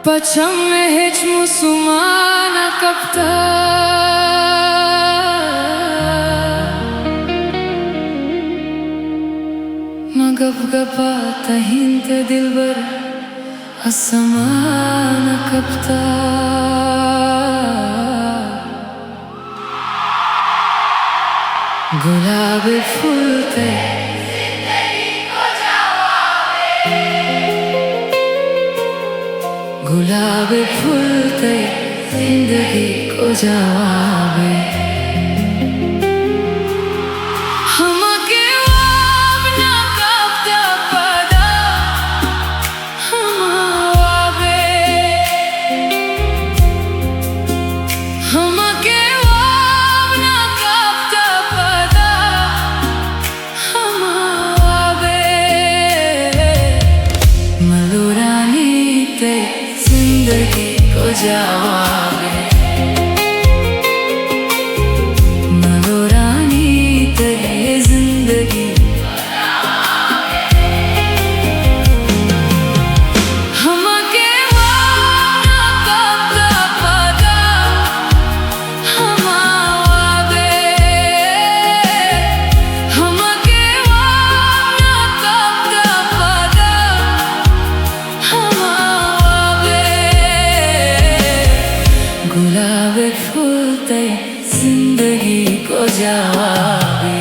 Paçam ve hiç musumana kapta Na gap-gapa tahinte dilbar Asamana kapta Gulabi fulte गुलाबी फूलते जिंदगी को जवाबे हमके वाब ना कापता पदा हमावे हमके वाब ना कापता पदा हमावे मधुरानी ते जिंदगी को जवाबे मधुरानी तेरे जिंदगी हमके वाना कापता पदा हमावे हमके वाना कापता पदा गुलाबी फूलते जिंदगी को जवाबे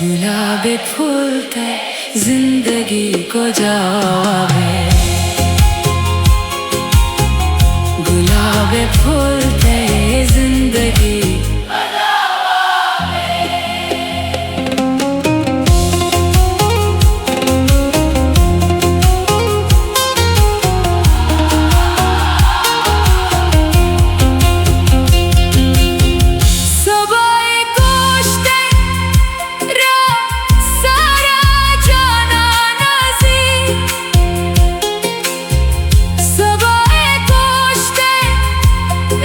गुलाबी फूलते जिंदगी को जवाबे गुलाबी फूलते जिंदगी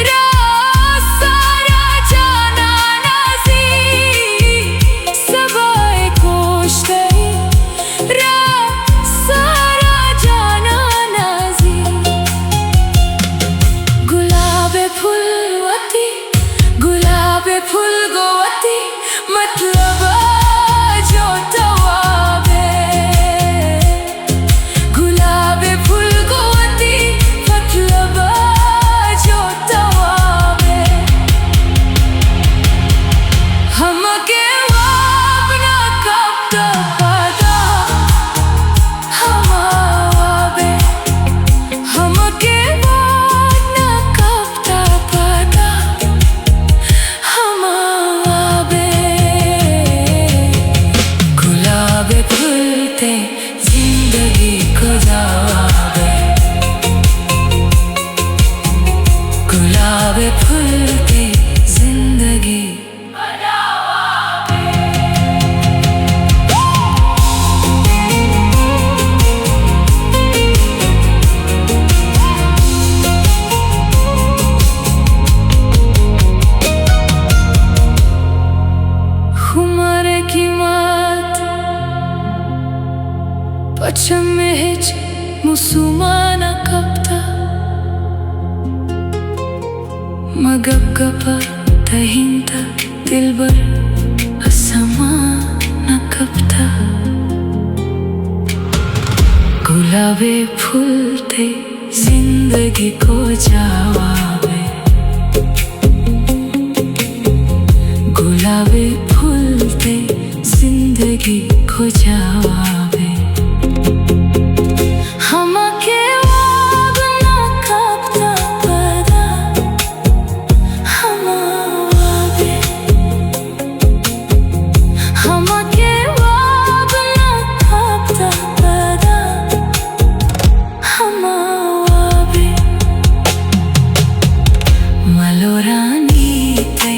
Ra Magagapa tahinta dilbar asama nakapta गुलाबे फूल थे जिंदगी को जवाबे गुलाबे फूल थे जिंदगी को जवाबे हमके वाब ना कपता पदा हमारे हमके वाब ना कपता पदा हमारे मलोरानी थे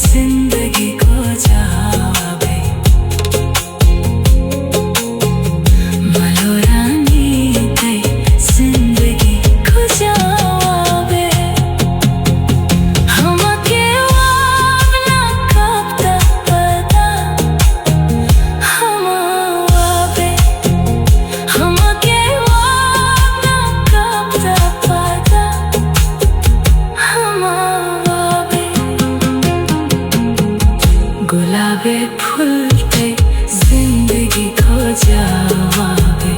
जिंदगी को जवाबे मलोरानी थे जिंदगी को जवाबे हमके वाब ना कपता पदा हमारे हमके वाब ना कपता पदा हमारे गुलाबे फूल थे जिंदगी को जवाबे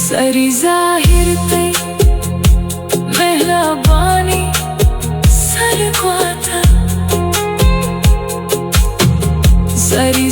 सरी जाहिर थे मेहरबानी सर ख्वाता सरी